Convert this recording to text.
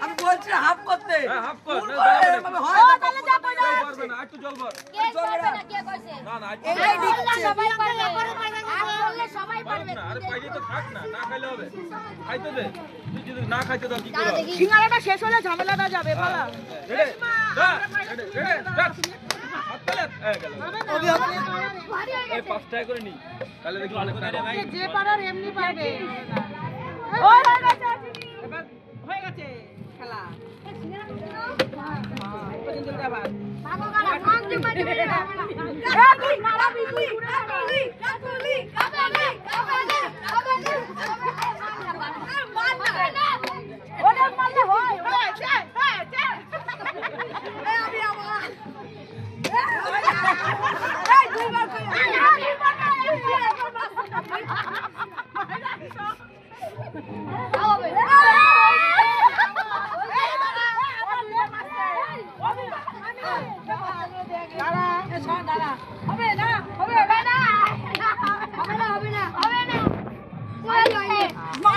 আমি বলছি হাফ করতে হাফ কর না একটু জল ভর সবাই পারবে আরে পাইলে তো থাক না না খাইলে হবে খাইতে দে তুই যদি না খাইতে দাও কি করব সিঙ্গারাটা শেষ হলে ঝামেলাটা যাবে বলা এই 5 টাকা করে নি তাহলে দেখি অনেক ভাই যে পারার এমনি পাবে হয়ে গেছে খেলা